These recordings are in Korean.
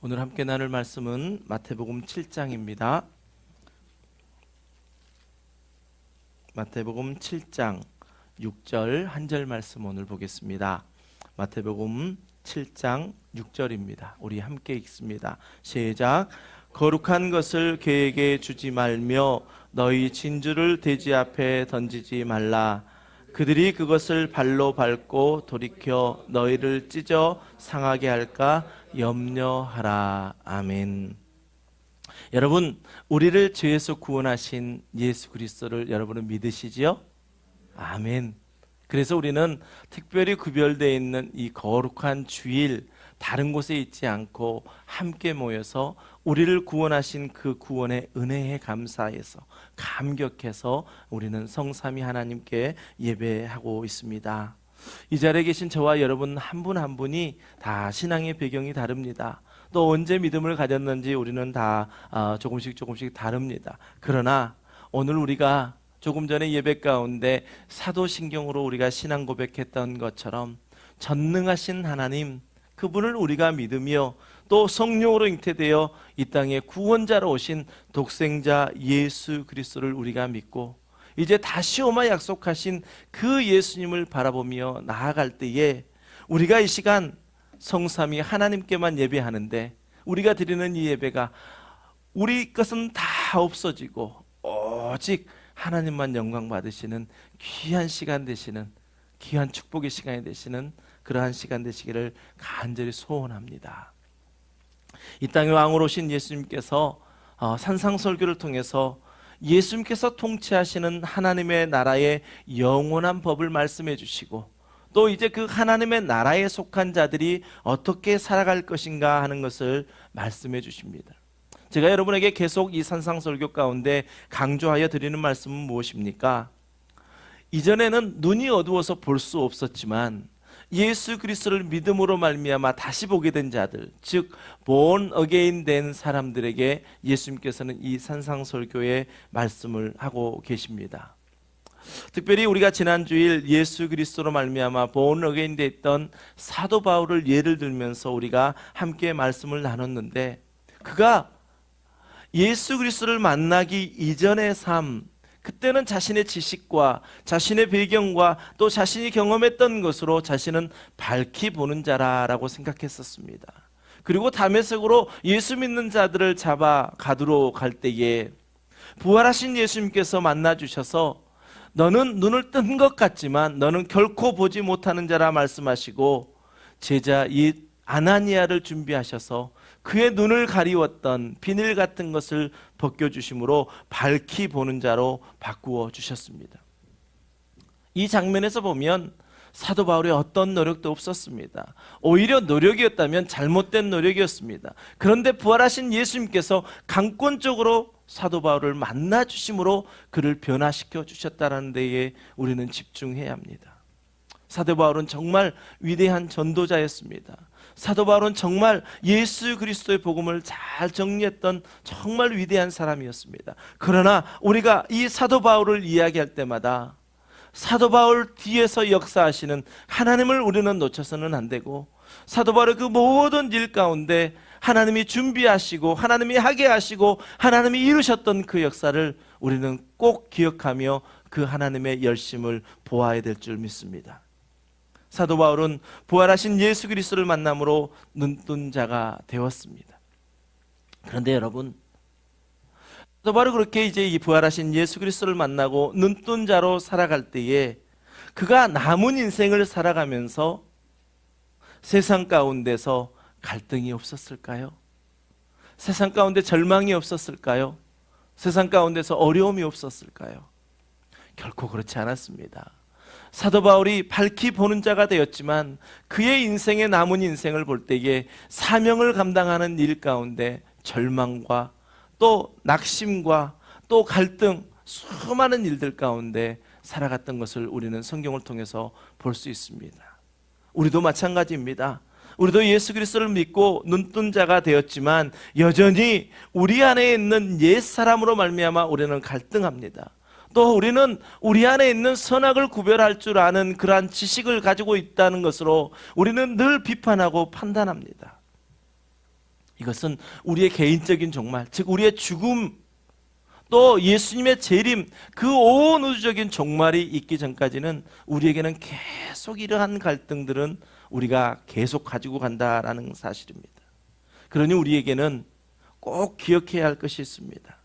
오늘 함께 나눌 말씀은 마태복음 7장입니다. 마태복음 7장 6절 한 절 말씀 오늘 보겠습니다. 마태복음 7장 6절입니다. 우리 함께 읽습니다. 시작. 거룩한 것을 그에게 주지 말며 너희 진주를 돼지 앞에 던지지 말라. 그들이 그것을 발로 밟고 돌이켜 너희를 찢어 상하게 할까 염려하라. 아멘. 여러분, 우리를 죄에서 구원하신 예수 그리스도를 여러분은 믿으시지요? 아멘. 그래서 우리는 특별히 구별되어 있는 이 거룩한 주일, 다른 곳에 있지 않고 함께 모여서 우리를 구원하신 그 구원의 은혜에 감사해서 감격해서 우리는 성삼위 하나님께 예배하고 있습니다. 이 자리에 계신 저와 여러분 한 분 한 분이 다 신앙의 배경이 다릅니다. 또 언제 믿음을 가졌는지 우리는 다 조금씩 다릅니다. 그러나 오늘 우리가 조금 전에 예배 가운데 사도신경으로 우리가 신앙 고백했던 것처럼 전능하신 하나님, 그분을 우리가 믿으며 또 성령으로 잉태되어 이 땅에 구원자로 오신 독생자 예수 그리스도를 우리가 믿고 이제 다시 오마 약속하신 그 예수님을 바라보며 나아갈 때에 우리가 이 시간 성삼위 하나님께만 예배하는데 우리가 드리는 이 예배가 우리 것은 다 없어지고 오직 하나님만 영광 받으시는 귀한 시간 되시는, 귀한 축복의 시간이 되시는 그러한 시간 되시기를 간절히 소원합니다. 이 땅에 왕으로 오신 예수님께서 산상설교를 통해서 예수님께서 통치하시는 하나님의 나라의 영원한 법을 말씀해 주시고 또 이제 그 하나님의 나라에 속한 자들이 어떻게 살아갈 것인가 하는 것을 말씀해 주십니다. 제가 여러분에게 계속 이 산상설교 가운데 강조하여 드리는 말씀은 무엇입니까? 이전에는 눈이 어두워서 볼 수 없었지만 예수 그리스도를 믿음으로 말미암아 다시 보게 된 자들, 즉 born again 된 사람들에게 예수님께서는 이 산상설교의 말씀을 하고 계십니다. 특별히 우리가 지난 주일 예수 그리스도로 말미암아 born again 됐던 사도 바울을 예를 들면서 우리가 함께 말씀을 나눴는데, 그가 예수 그리스도를 만나기 이전의 삶, 그때는 자신의 지식과 자신의 배경과 또 자신이 경험했던 것으로 자신은 밝히 보는 자라고 생각했었습니다. 그리고 담에색으로 예수 믿는 자들을 잡아 가두러 갈 때에 부활하신 예수님께서 만나 주셔서 너는 눈을 뜬 것 같지만 너는 결코 보지 못하는 자라 말씀하시고 제자 이 아나니아를 준비하셔서 그의 눈을 가리웠던 비늘 같은 것을 벗겨주심으로 밝히 보는 자로 바꾸어 주셨습니다. 이 장면에서 보면 사도 바울의 어떤 노력도 없었습니다. 오히려 노력이었다면 잘못된 노력이었습니다. 그런데 부활하신 예수님께서 강권적으로 사도 바울을 만나 주심으로 그를 변화시켜 주셨다는 데에 우리는 집중해야 합니다. 사도 바울은 정말 위대한 전도자였습니다. 사도 바울은 정말 예수 그리스도의 복음을 잘 정리했던 정말 위대한 사람이었습니다. 그러나 우리가 이 사도 바울을 이야기할 때마다 사도 바울 뒤에서 역사하시는 하나님을 우리는 놓쳐서는 안 되고, 사도 바울의 그 모든 일 가운데 하나님이 준비하시고 하나님이 하게 하시고 하나님이 이루셨던 그 역사를 우리는 꼭 기억하며 그 하나님의 열심을 보아야 될 줄 믿습니다. 사도 바울은 부활하신 예수 그리스도를 만남으로 눈뜬 자가 되었습니다. 그런데 여러분, 사도 바울이 그렇게 이제 이 부활하신 예수 그리스도를 만나고 눈뜬 자로 살아갈 때에 그가 남은 인생을 살아가면서 세상 가운데서 갈등이 없었을까요? 세상 가운데 절망이 없었을까요? 세상 가운데서 어려움이 없었을까요? 결코 그렇지 않았습니다. 사도 바울이 밝히 보는 자가 되었지만 그의 인생의 남은 인생을 볼 때에 사명을 감당하는 일 가운데 절망과 또 낙심과 또 갈등, 수많은 일들 가운데 살아갔던 것을 우리는 성경을 통해서 볼 수 있습니다. 우리도 마찬가지입니다. 우리도 예수 그리스도를 믿고 눈뜬 자가 되었지만 여전히 우리 안에 있는 옛 사람으로 말미암아 우리는 갈등합니다. 또 우리는 우리 안에 있는 선악을 구별할 줄 아는 그러한 지식을 가지고 있다는 것으로 우리는 늘 비판하고 판단합니다. 이것은 우리의 개인적인 종말, 즉 우리의 죽음, 또 예수님의 재림, 그 온 우주적인 종말이 있기 전까지는 우리에게는 계속 이러한 갈등들은 우리가 계속 가지고 간다라는 사실입니다. 그러니 우리에게는 꼭 기억해야 할 것이 있습니다.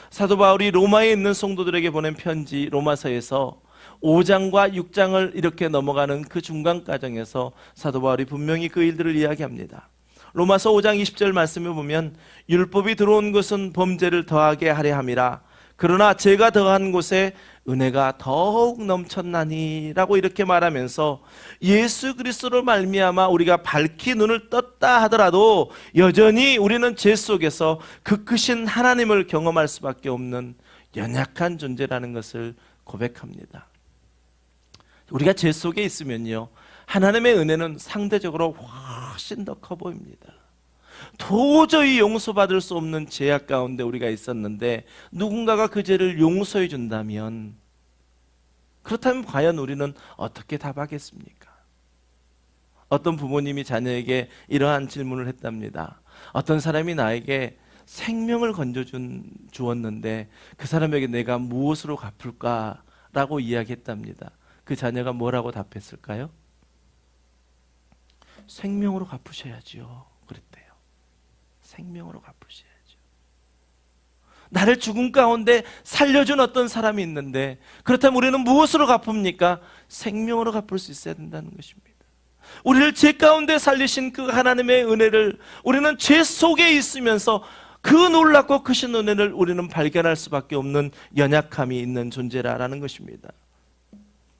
사도 바울이 로마에 있는 성도들에게 보낸 편지 로마서에서 5장과 6장을 이렇게 넘어가는 그 중간 과정에서 사도 바울이 분명히 그 일들을 이야기합니다. 로마서 5장 20절 말씀을 보면 율법이 들어온 것은 범죄를 더하게 하려 함이라. 그러나 제가 더한 곳에 은혜가 더욱 넘쳤나니 라고 이렇게 말하면서 예수 그리스도로 말미암아 우리가 밝히 눈을 떴다 하더라도 여전히 우리는 죄 속에서 그 크신 하나님을 경험할 수밖에 없는 연약한 존재라는 것을 고백합니다. 우리가 죄 속에 있으면요, 하나님의 은혜는 상대적으로 훨씬 더 커 보입니다. 도저히 용서받을 수 없는 죄악 가운데 우리가 있었는데 누군가가 그 죄를 용서해 준다면, 그렇다면 과연 우리는 어떻게 답하겠습니까? 어떤 부모님이 자녀에게 이러한 질문을 했답니다. 어떤 사람이 나에게 생명을 주었는데 그 사람에게 내가 무엇으로 갚을까? 라고 이야기했답니다. 그 자녀가 뭐라고 답했을까요? 생명으로 갚으셔야죠. 그랬대요. 생명으로 갚으셔야죠. 나를 죽음 가운데 살려준 어떤 사람이 있는데, 그렇다면 우리는 무엇으로 갚습니까? 생명으로 갚을 수 있어야 된다는 것입니다. 우리를 죄 가운데 살리신 그 하나님의 은혜를 우리는 죄 속에 있으면서 그 놀랍고 크신 은혜를 우리는 발견할 수밖에 없는 연약함이 있는 존재라는 것입니다.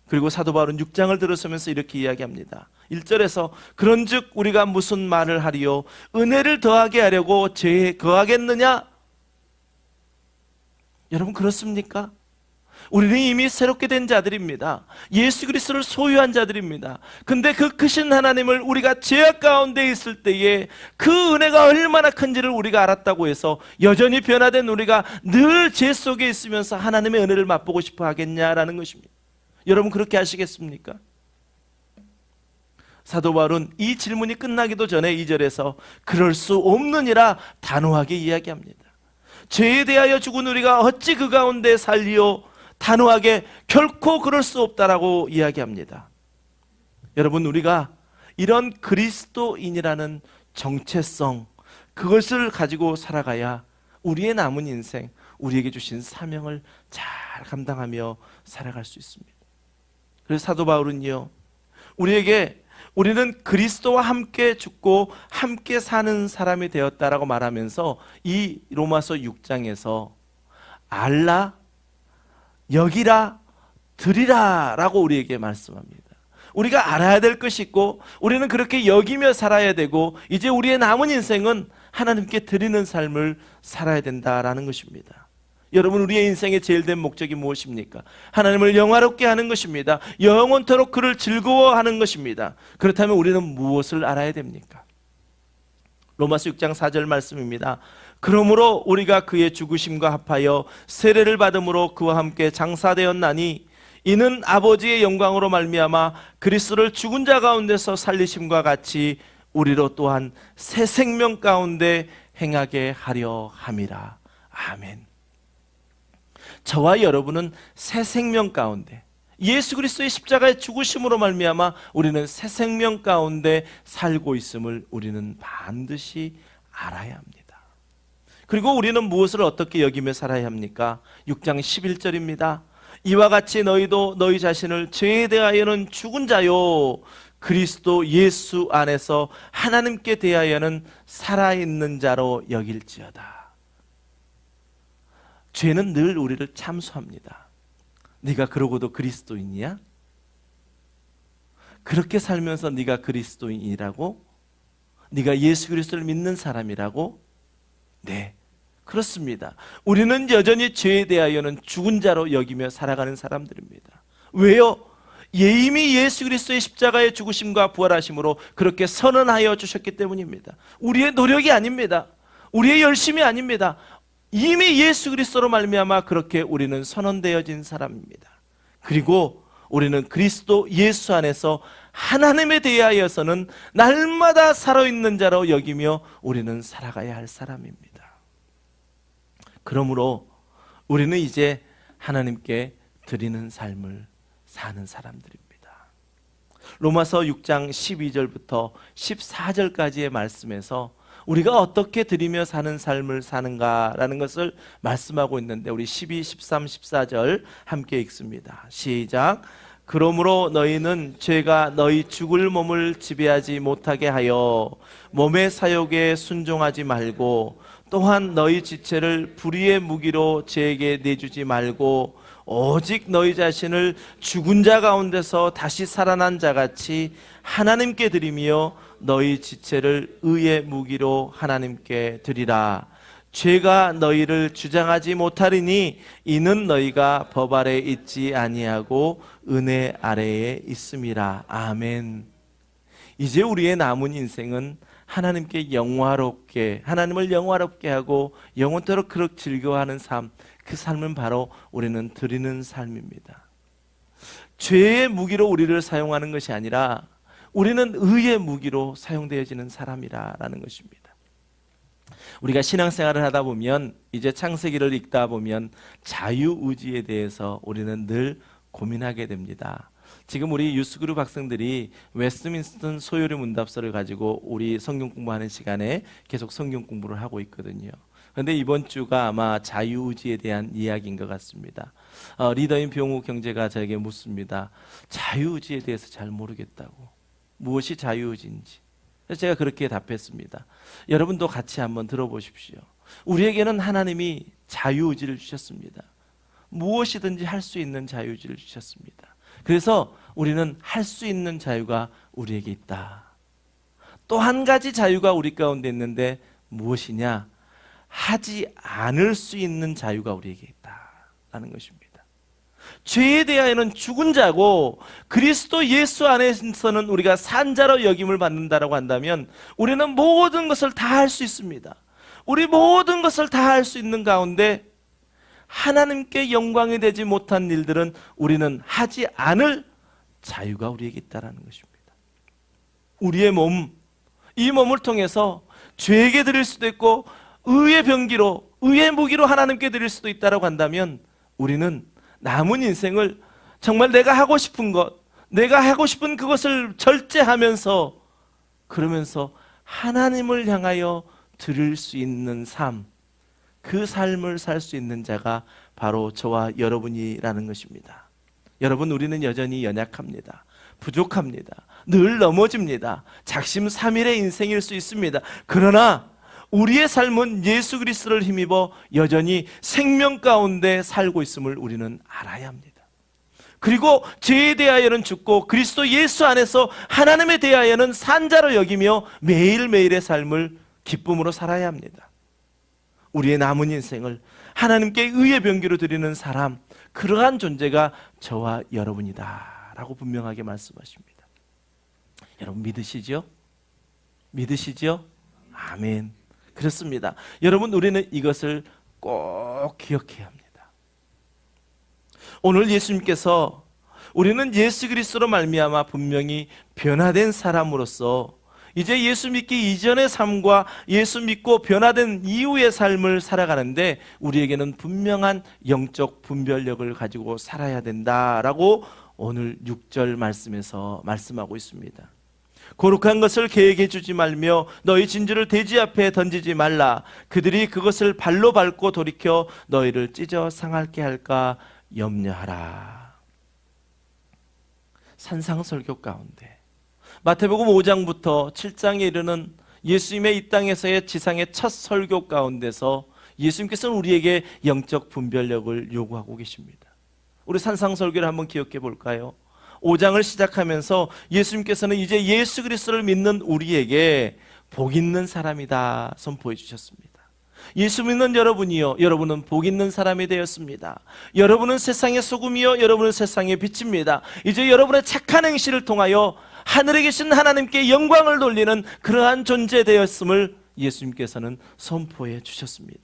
그리고 사도 바울은 6장을 들어서면서 이렇게 이야기합니다. 1절에서 그런즉 우리가 무슨 말을 하리요? 은혜를 더하게 하려고 죄에 거하겠느냐? 여러분, 그렇습니까? 우리는 이미 새롭게 된 자들입니다. 예수 그리스도를 소유한 자들입니다. 근데 그 크신 하나님을 우리가 죄악 가운데 있을 때에 그 은혜가 얼마나 큰지를 우리가 알았다고 해서 여전히 변화된 우리가 늘 죄 속에 있으면서 하나님의 은혜를 맛보고 싶어 하겠냐라는 것입니다. 여러분, 그렇게 하시겠습니까? 사도 바울은 이 질문이 끝나기도 전에 2절에서 그럴 수 없느니라 단호하게 이야기합니다. 죄에 대하여 죽은 우리가 어찌 그 가운데 살리요? 단호하게 결코 그럴 수 없다라고 이야기합니다. 여러분, 우리가 이런 그리스도인이라는 정체성, 그것을 가지고 살아가야 우리의 남은 인생, 우리에게 주신 사명을 잘 감당하며 살아갈 수 있습니다. 그래서 사도 바울은요, 우리는 그리스도와 함께 죽고 함께 사는 사람이 되었다라고 말하면서 이 로마서 6장에서 알라, 여기라, 들이라 라고 우리에게 말씀합니다. 우리가 알아야 될 것이 있고 우리는 그렇게 여기며 살아야 되고 이제 우리의 남은 인생은 하나님께 드리는 삶을 살아야 된다라는 것입니다. 여러분, 우리의 인생의 제일 된 목적이 무엇입니까? 하나님을 영화롭게 하는 것입니다. 영원토록 그를 즐거워하는 것입니다. 그렇다면 우리는 무엇을 알아야 됩니까? 로마서 6장 4절 말씀입니다. 그러므로 우리가 그의 죽으심과 합하여 세례를 받음으로 그와 함께 장사되었나니 이는 아버지의 영광으로 말미암아 그리스도를 죽은 자 가운데서 살리심과 같이 우리로 또한 새 생명 가운데 행하게 하려 함이라. 아멘. 저와 여러분은 새 생명 가운데, 예수 그리스도의 십자가의 죽으심으로 말미암아 우리는 새 생명 가운데 살고 있음을 우리는 반드시 알아야 합니다. 그리고 우리는 무엇을 어떻게 여기며 살아야 합니까? 6장 11절입니다. 이와 같이 너희도 너희 자신을 죄에 대하여는 죽은 자요 그리스도 예수 안에서 하나님께 대하여는 살아있는 자로 여길지어다. 죄는 늘 우리를 참수합니다. 네가 그러고도 그리스도인이야? 그렇게 살면서 네가 그리스도인이라고? 네가 예수 그리스도를 믿는 사람이라고? 네, 그렇습니다. 우리는 여전히 죄에 대하여는 죽은 자로 여기며 살아가는 사람들입니다. 왜요? 이미 예수 그리스도의 십자가의 죽으심과 부활하심으로 그렇게 선언하여 주셨기 때문입니다. 우리의 노력이 아닙니다. 우리의 열심이 아닙니다. 이미 예수 그리스도로 말미암아 그렇게 우리는 선언되어진 사람입니다. 그리고 우리는 그리스도 예수 안에서 하나님에 대하여서는 날마다 살아있는 자로 여기며 우리는 살아가야 할 사람입니다. 그러므로 우리는 이제 하나님께 드리는 삶을 사는 사람들입니다. 로마서 6장 12절부터 14절까지의 말씀에서 우리가 어떻게 드리며 사는 삶을 사는가라는 것을 말씀하고 있는데, 우리 12, 13, 14절 함께 읽습니다. 시작. 그러므로 너희는 죄가 너희 죽을 몸을 지배하지 못하게 하여 몸의 사욕에 순종하지 말고, 또한 너희 지체를 불의의 무기로 죄에게 내주지 말고, 오직 너희 자신을 죽은 자 가운데서 다시 살아난 자같이 하나님께 드리며 너희 지체를 의의 무기로 하나님께 드리라. 죄가 너희를 주장하지 못하리니 이는 너희가 법 아래 있지 아니하고 은혜 아래에 있음이라. 아멘. 이제 우리의 남은 인생은 하나님께 영화롭게, 하나님을 영화롭게 하고 영원토록 그렇게 즐거워하는 삶, 그 삶은 바로 우리는 드리는 삶입니다. 죄의 무기로 우리를 사용하는 것이 아니라 우리는 의의 무기로 사용되어지는 사람이라는 것입니다. 우리가 신앙생활을 하다 보면, 이제 창세기를 읽다 보면 자유의지에 대해서 우리는 늘 고민하게 됩니다. 지금 우리 유스그룹 학생들이 웨스트민스턴 소요리 문답서를 가지고 우리 성경 공부하는 시간에 계속 성경 공부를 하고 있거든요. 그런데 이번 주가 아마 자유의지에 대한 이야기인 것 같습니다. 리더인 병우 경제가 저에게 묻습니다. 자유의지에 대해서 잘 모르겠다고. 무엇이 자유의지인지. 그래서 제가 그렇게 답했습니다. 여러분도 같이 한번 들어보십시오. 우리에게는 하나님이 자유의지를 주셨습니다. 무엇이든지 할 수 있는 자유의지를 주셨습니다. 그래서 우리는 할 수 있는 자유가 우리에게 있다. 또 한 가지 자유가 우리 가운데 있는데 무엇이냐? 하지 않을 수 있는 자유가 우리에게 있다라는 것입니다. 죄에 대하여는 죽은 자고 그리스도 예수 안에서는 우리가 산 자로 여김을 받는다라고 한다면 우리는 모든 것을 다 할 수 있습니다. 우리 모든 것을 다 할 수 있는 가운데 하나님께 영광이 되지 못한 일들은 우리는 하지 않을 자유가 우리에게 있다는 것입니다. 우리의 몸, 이 몸을 통해서 죄에게 드릴 수도 있고 의의 병기로, 의의 무기로 하나님께 드릴 수도 있다고 한다면 우리는 남은 인생을 정말 내가 하고 싶은 것, 내가 하고 싶은 그것을 절제하면서, 그러면서 하나님을 향하여 드릴 수 있는 삶, 그 삶을 살 수 있는 자가 바로 저와 여러분이라는 것입니다. 여러분, 우리는 여전히 연약합니다. 부족합니다. 늘 넘어집니다. 작심삼일의 인생일 수 있습니다. 그러나 우리의 삶은 예수 그리스도를 힘입어 여전히 생명 가운데 살고 있음을 우리는 알아야 합니다. 그리고 죄에 대하여는 죽고 그리스도 예수 안에서 하나님에 대하여는 산 자로 여기며 매일매일의 삶을 기쁨으로 살아야 합니다. 우리의 남은 인생을 하나님께 의의 병기로 드리는 사람, 그러한 존재가 저와 여러분이다 라고 분명하게 말씀하십니다. 여러분 믿으시죠? 믿으시죠? 아멘. 그렇습니다. 여러분, 우리는 이것을 꼭 기억해야 합니다. 오늘 예수님께서 우리는 예수 그리스도로 말미암아 분명히 변화된 사람으로서 이제 예수 믿기 이전의 삶과 예수 믿고 변화된 이후의 삶을 살아가는데 우리에게는 분명한 영적 분별력을 가지고 살아야 된다라고 오늘 6절 말씀에서 말씀하고 있습니다. 거룩한 것을 계획해 주지 말며 너희 진주를 돼지 앞에 던지지 말라. 그들이 그것을 발로 밟고 돌이켜 너희를 찢어 상할게 할까 염려하라. 산상설교 가운데 마태복음 5장부터 7장에 이르는 예수님의 이 땅에서의 지상의 첫 설교 가운데서 예수님께서는 우리에게 영적 분별력을 요구하고 계십니다. 우리 산상설교를 한번 기억해 볼까요? 5장을 시작하면서 예수님께서는 이제 예수 그리스도를 믿는 우리에게 복 있는 사람이다 선포해 주셨습니다. 예수 믿는 여러분이요, 여러분은 복 있는 사람이 되었습니다. 여러분은 세상의 소금이요, 여러분은 세상의 빛입니다. 이제 여러분의 착한 행실을 통하여 하늘에 계신 하나님께 영광을 돌리는 그러한 존재 되었음을 예수님께서는 선포해 주셨습니다.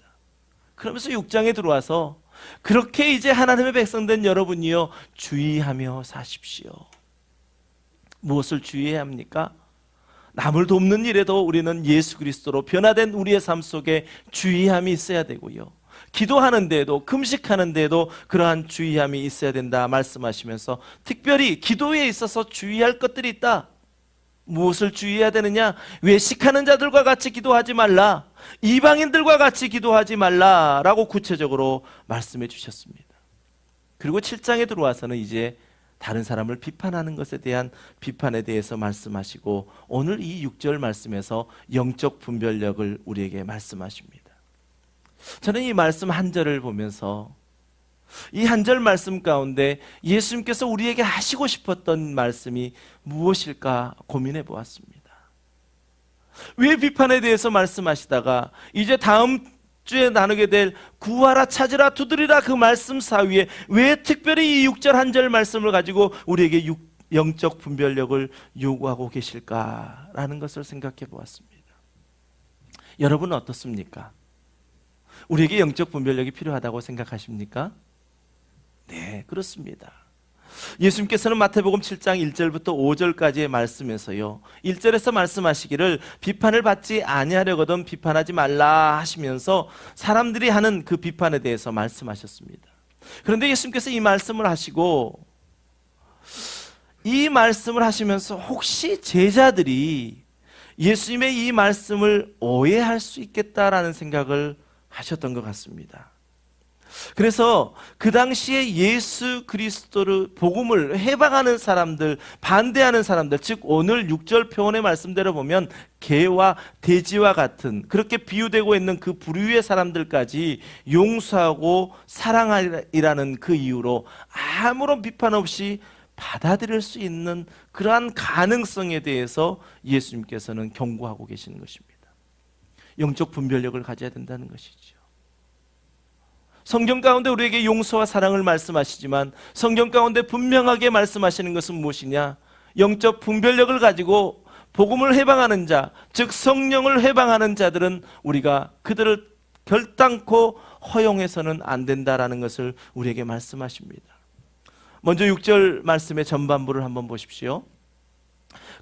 그러면서 6장에 들어와서 그렇게 이제 하나님의 백성된 여러분이요, 주의하며 사십시오. 무엇을 주의해야 합니까? 남을 돕는 일에도 우리는 예수 그리스도로 변화된 우리의 삶 속에 주의함이 있어야 되고요, 기도하는 데에도, 금식하는 데에도 그러한 주의함이 있어야 된다 말씀하시면서 특별히 기도에 있어서 주의할 것들이 있다. 무엇을 주의해야 되느냐? 외식하는 자들과 같이 기도하지 말라, 이방인들과 같이 기도하지 말라라고 구체적으로 말씀해 주셨습니다. 그리고 7장에 들어와서는 이제 다른 사람을 비판하는 것에 대한 비판에 대해서 말씀하시고, 오늘 이 6절 말씀에서 영적 분별력을 우리에게 말씀하십니다. 저는 이 말씀 한 절을 보면서 이 한 절 말씀 가운데 예수님께서 우리에게 하시고 싶었던 말씀이 무엇일까 고민해 보았습니다. 왜 비판에 대해서 말씀하시다가 이제 다음 주에 나누게 될 구하라, 찾으라, 두드리라 그 말씀 사이에 왜 특별히 이 6절 한 절 말씀을 가지고 우리에게 영적 분별력을 요구하고 계실까라는 것을 생각해 보았습니다. 여러분은 어떻습니까? 우리에게 영적 분별력이 필요하다고 생각하십니까? 네, 그렇습니다. 예수님께서는 마태복음 7장 1절부터 5절까지의 말씀에서요, 1절에서 말씀하시기를 비판을 받지 아니하려거든 비판하지 말라 하시면서 사람들이 하는 그 비판에 대해서 말씀하셨습니다. 그런데 예수님께서 이 말씀을 하시고, 이 말씀을 하시면서 혹시 제자들이 예수님의 이 말씀을 오해할 수 있겠다라는 생각을 하셨던 것 같습니다. 그래서 그 당시에 예수 그리스도를 복음을 해방하는 사람들, 반대하는 사람들, 즉 오늘 6절 표현의 말씀대로 보면 개와 돼지와 같은 그렇게 비유되고 있는 그 부류의 사람들까지 용서하고 사랑하리라는 그 이유로 아무런 비판 없이 받아들일 수 있는 그러한 가능성에 대해서 예수님께서는 경고하고 계시는 것입니다. 영적 분별력을 가져야 된다는 것이죠. 성경 가운데 우리에게 용서와 사랑을 말씀하시지만 성경 가운데 분명하게 말씀하시는 것은 무엇이냐? 영적 분별력을 가지고 복음을 해방하는 자, 즉 성령을 해방하는 자들은 우리가 그들을 결단코 허용해서는 안 된다라는 것을 우리에게 말씀하십니다. 먼저 6절 말씀의 전반부를 한번 보십시오.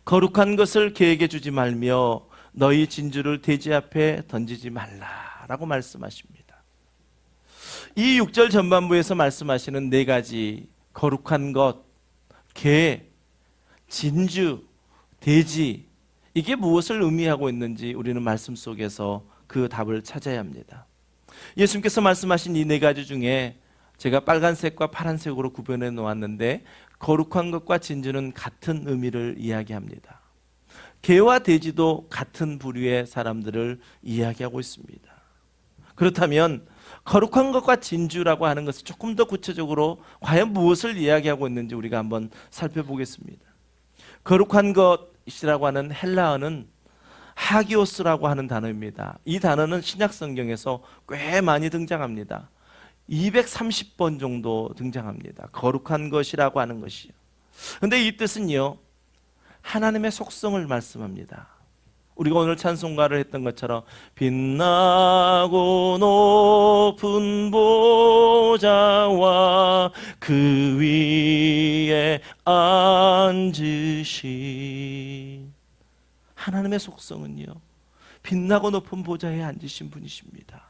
거룩한 것을 개에게 주지 말며 너희 진주를 돼지 앞에 던지지 말라라고 말씀하십니다. 이 6절 전반부에서 말씀하시는 네 가지 거룩한 것, 개, 진주, 돼지, 이게 무엇을 의미하고 있는지 우리는 말씀 속에서 그 답을 찾아야 합니다. 예수님께서 말씀하신 이 네 가지 중에 제가 빨간색과 파란색으로 구분해 놓았는데, 거룩한 것과 진주는 같은 의미를 이야기합니다. 개와 돼지도 같은 부류의 사람들을 이야기하고 있습니다. 그렇다면 거룩한 것과 진주라고 하는 것을 조금 더 구체적으로 과연 무엇을 이야기하고 있는지 우리가 한번 살펴보겠습니다. 거룩한 것이라고 하는 헬라어는 하기오스라고 하는 단어입니다. 이 단어는 신약 성경에서 꽤 많이 등장합니다. 230번 정도 등장합니다. 거룩한 것이라고 하는 것이요. 그런데 이 뜻은요, 하나님의 속성을 말씀합니다. 우리가 오늘 찬송가를 했던 것처럼 빛나고 높은 보좌와 그 위에 앉으신 하나님의 속성은요, 빛나고 높은 보좌에 앉으신 분이십니다.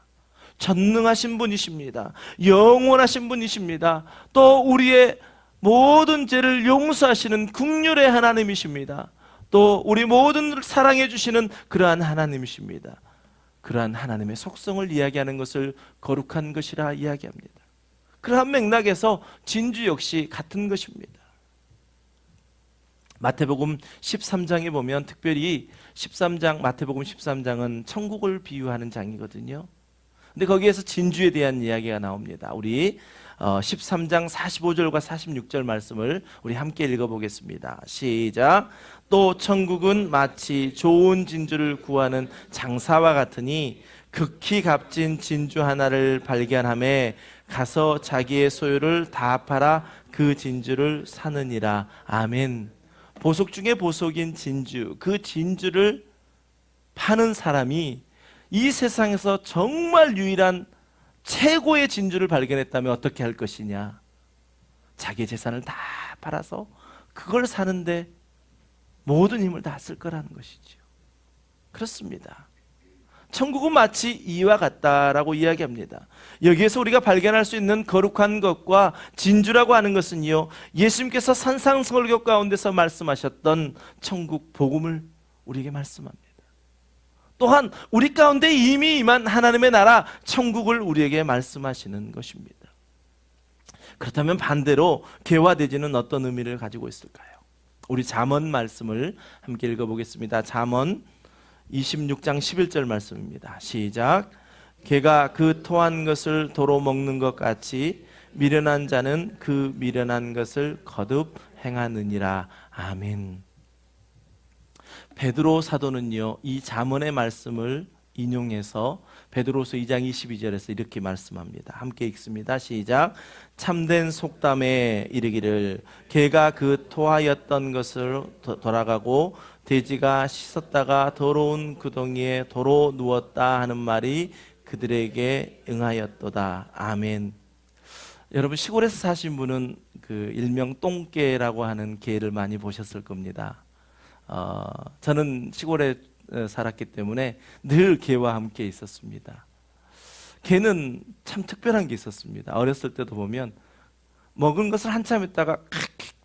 전능하신 분이십니다. 영원하신 분이십니다. 또 우리의 모든 죄를 용서하시는 긍휼의 하나님이십니다. 또 우리 모든 사랑해 주시는 그러한 하나님이십니다. 그러한 하나님의 속성을 이야기하는 것을 거룩한 것이라 이야기합니다. 그러한 맥락에서 진주 역시 같은 것입니다. 마태복음 13장에 보면 특별히 13장, 마태복음 13장은 천국을 비유하는 장이거든요. 근데 거기에서 진주에 대한 이야기가 나옵니다. 우리 13장 45절과 46절 말씀을 우리 함께 읽어보겠습니다. 시작. 또 천국은 마치 좋은 진주를 구하는 장사와 같으니 극히 값진 진주 하나를 발견하매 가서 자기의 소유를 다 팔아 그 진주를 사느니라. 아멘. 보석 중에 보석인 진주, 그 진주를 파는 사람이 이 세상에서 정말 유일한 최고의 진주를 발견했다면 어떻게 할 것이냐? 자기의 재산을 다 팔아서 그걸 사는데 모든 힘을 다 쓸 거라는 것이죠. 그렇습니다. 천국은 마치 이와 같다라고 이야기합니다. 여기에서 우리가 발견할 수 있는 거룩한 것과 진주라고 하는 것은요, 예수님께서 산상설교 가운데서 말씀하셨던 천국 복음을 우리에게 말씀합니다. 또한 우리 가운데 이미 임한 하나님의 나라 천국을 우리에게 말씀하시는 것입니다. 그렇다면 반대로 개와 돼지는 어떤 의미를 가지고 있을까요? 우리 잠언 말씀을 함께 읽어보겠습니다. 잠언 26장 11절 말씀입니다. 시작. 개가 그 토한 것을 도로 먹는 것 같이 미련한 자는 그 미련한 것을 거듭 행하느니라. 아멘. 베드로 사도는요, 이 잠언의 말씀을 인용해서 베드로서 2장 22절에서 이렇게 말씀합니다. 함께 읽습니다. 시작. 참된 속담에 이르기를 개가 그 토하였던 것을 돌아가고 돼지가 씻었다가 더러운 구덩이에 도로 누웠다 하는 말이 그들에게 응하였도다. 아멘. 여러분, 시골에서 사신 분은 그 일명 똥개라고 하는 개를 많이 보셨을 겁니다. 저는 시골에 살았기 때문에 늘 개와 함께 있었습니다. 개는 참 특별한 게 있었습니다. 어렸을 때도 보면 먹은 것을 한참 있다가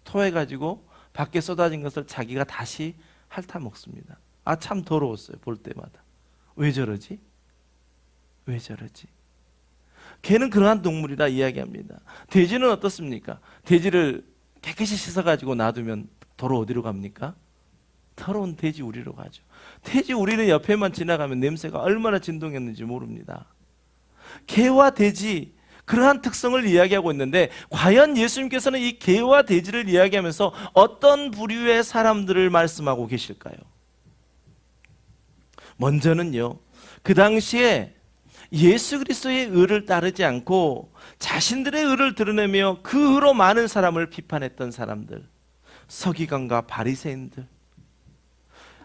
토해가지고 밖에 쏟아진 것을 자기가 다시 핥아 먹습니다. 참 더러웠어요. 볼 때마다. 왜 저러지? 왜 저러지? 개는 그러한 동물이라 이야기합니다. 돼지는 어떻습니까? 돼지를 깨끗이 씻어가지고 놔두면 도로 어디로 갑니까? 더러운 돼지 우리로 가죠. 돼지 우리는 옆에만 지나가면 냄새가 얼마나 진동했는지 모릅니다. 개와 돼지, 그러한 특성을 이야기하고 있는데, 과연 예수님께서는 이 개와 돼지를 이야기하면서 어떤 부류의 사람들을 말씀하고 계실까요? 먼저는요, 그 당시에 예수 그리스도의 의를 따르지 않고 자신들의 의를 드러내며 그 의로 많은 사람을 비판했던 사람들, 서기관과 바리새인들,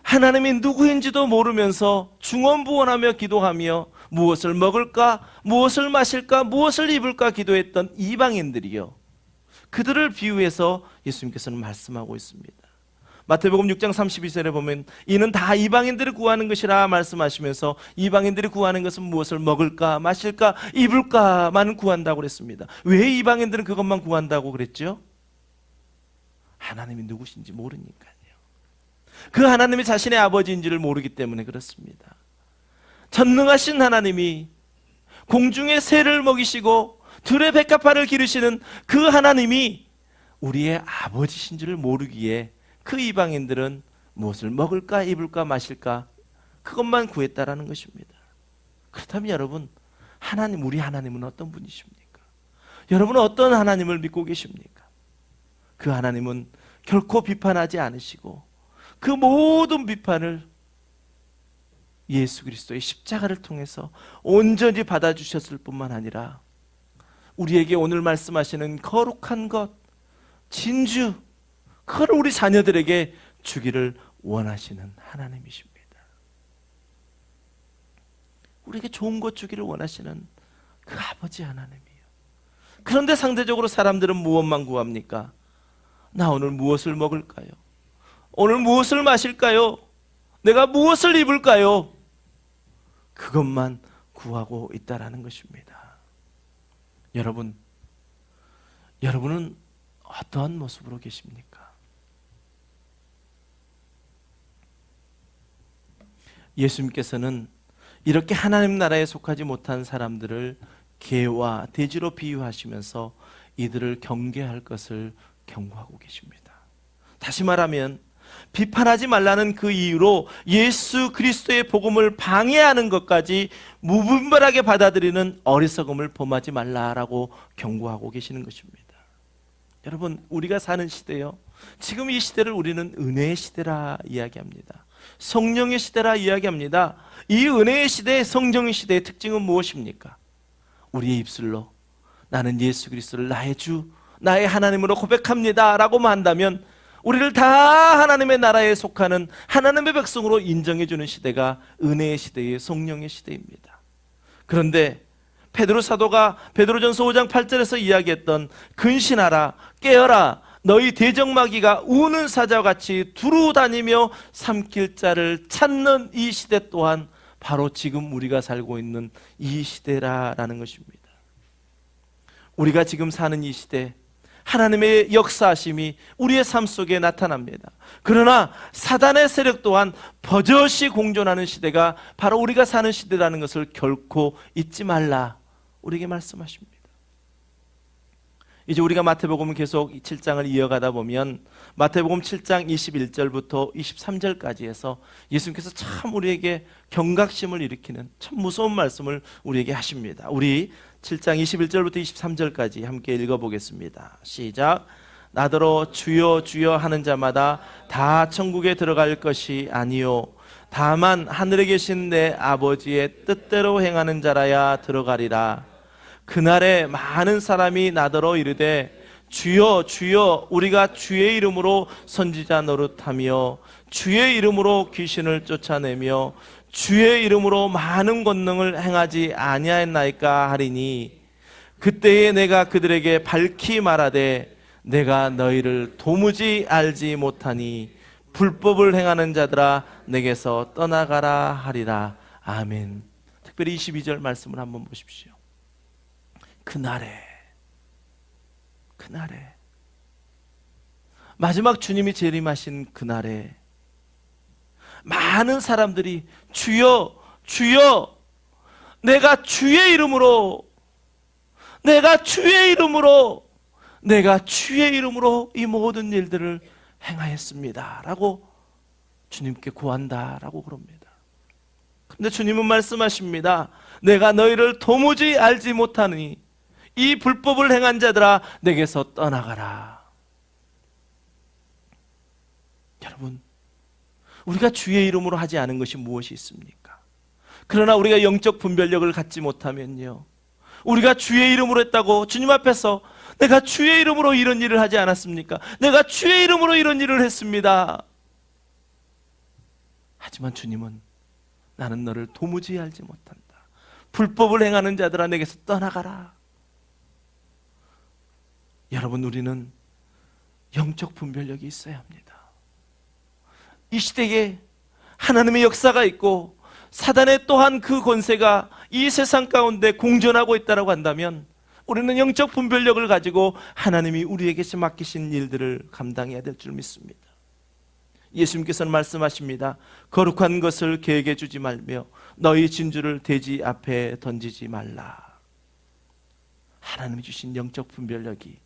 하나님이 누구인지도 모르면서 중언부언하며 기도하며 무엇을 먹을까, 무엇을 마실까, 무엇을 입을까 기도했던 이방인들이요, 그들을 비유해서 예수님께서는 말씀하고 있습니다. 마태복음 6장 32절에 보면 이는 다 이방인들이 구하는 것이라 말씀하시면서 이방인들이 구하는 것은 무엇을 먹을까, 마실까, 입을까만 구한다고 그랬습니다. 왜 이방인들은 그것만 구한다고 그랬죠? 하나님이 누구신지 모르니까요. 그 하나님이 자신의 아버지인지를 모르기 때문에 그렇습니다. 전능하신 하나님이 공중의 새를 먹이시고 들의 백합화를 기르시는 그 하나님이 우리의 아버지신 줄을 모르기에 그 이방인들은 무엇을 먹을까, 입을까, 마실까, 그것만 구했다라는 것입니다. 그렇다면 여러분, 우리 하나님은 어떤 분이십니까? 여러분은 어떤 하나님을 믿고 계십니까? 그 하나님은 결코 비판하지 않으시고 그 모든 비판을 예수 그리스도의 십자가를 통해서 온전히 받아주셨을 뿐만 아니라 우리에게 오늘 말씀하시는 거룩한 것, 진주, 그걸 우리 자녀들에게 주기를 원하시는 하나님이십니다. 우리에게 좋은 것 주기를 원하시는 그 아버지 하나님이에요. 그런데 상대적으로 사람들은 무엇만 구합니까? 나 오늘 무엇을 먹을까요? 오늘 무엇을 마실까요? 내가 무엇을 입을까요? 그것만 구하고 있다라는 것입니다. 여러분은 어떠한 모습으로 계십니까? 예수님께서는 이렇게 하나님 나라에 속하지 못한 사람들을 개와 돼지로 비유하시면서 이들을 경계할 것을 경고하고 계십니다. 다시 말하면 비판하지 말라는 그 이유로 예수 그리스도의 복음을 방해하는 것까지 무분별하게 받아들이는 어리석음을 범하지 말라라고 경고하고 계시는 것입니다. 여러분, 우리가 사는 시대요, 지금 이 시대를 우리는 은혜의 시대라 이야기합니다. 성령의 시대라 이야기합니다. 이 은혜의 시대, 성령의 시대의 특징은 무엇입니까? 우리의 입술로 나는 예수 그리스도를 나의 주, 나의 하나님으로 고백합니다 라고만 한다면 우리를 다 하나님의 나라에 속하는 하나님의 백성으로 인정해주는 시대가 은혜의 시대의 성령의 시대입니다. 그런데 베드로 사도가 베드로전서 5장 8절에서 이야기했던 근신하라, 깨어라, 너희 대적마귀가 우는 사자같이 두루 다니며 삼킬 자를 찾는 이 시대 또한 바로 지금 우리가 살고 있는 이 시대라는 것입니다. 우리가 지금 사는 이 시대, 하나님의 역사하심이 우리의 삶 속에 나타납니다. 그러나 사단의 세력 또한 버젓이 공존하는 시대가 바로 우리가 사는 시대라는 것을 결코 잊지 말라 우리에게 말씀하십니다. 이제 우리가 마태복음 계속 7장을 이어가다 보면 마태복음 7장 21절부터 23절까지 해서 예수님께서 참 우리에게 경각심을 일으키는 참 무서운 말씀을 우리에게 하십니다. 우리 7장 21절부터 23절까지 함께 읽어보겠습니다. 시작. 나더러 주여 주여 하는 자마다 다 천국에 들어갈 것이 아니요 다만 하늘에 계신 내 아버지의 뜻대로 행하는 자라야 들어가리라. 그날에 많은 사람이 나더러 이르되 주여 주여 우리가 주의 이름으로 선지자 노릇하며 주의 이름으로 귀신을 쫓아내며 주의 이름으로 많은 권능을 행하지 아니하였나이까 하리니 그때에 내가 그들에게 밝히 말하되 내가 너희를 도무지 알지 못하니 불법을 행하는 자들아 내게서 떠나가라 하리라. 아멘. 특별히 22절 말씀을 한번 보십시오. 그날에 마지막 주님이 재림하신 그날에 많은 사람들이 주여 주여 내가 주의 이름으로 이 모든 일들을 행하였습니다 라고 주님께 구한다라고 그럽니다. 그런데 주님은 말씀하십니다. 내가 너희를 도무지 알지 못하니 이 불법을 행한 자들아 내게서 떠나가라. 여러분, 우리가 주의 이름으로 하지 않은 것이 무엇이 있습니까? 그러나 우리가 영적 분별력을 갖지 못하면요, 우리가 주의 이름으로 했다고 주님 앞에서 내가 주의 이름으로 이런 일을 하지 않았습니까? 내가 주의 이름으로 이런 일을 했습니다. 하지만 주님은 나는 너를 도무지 알지 못한다. 불법을 행하는 자들아 내게서 떠나가라. 여러분, 우리는 영적 분별력이 있어야 합니다. 이 시대에 하나님의 역사가 있고 사단의 또한 그 권세가 이 세상 가운데 공존하고 있다고 한다면 우리는 영적 분별력을 가지고 하나님이 우리에게 맡기신 일들을 감당해야 될 줄 믿습니다. 예수님께서는 말씀하십니다. 거룩한 것을 계획해 주지 말며 너희 진주를 돼지 앞에 던지지 말라. 하나님이 주신 영적 분별력이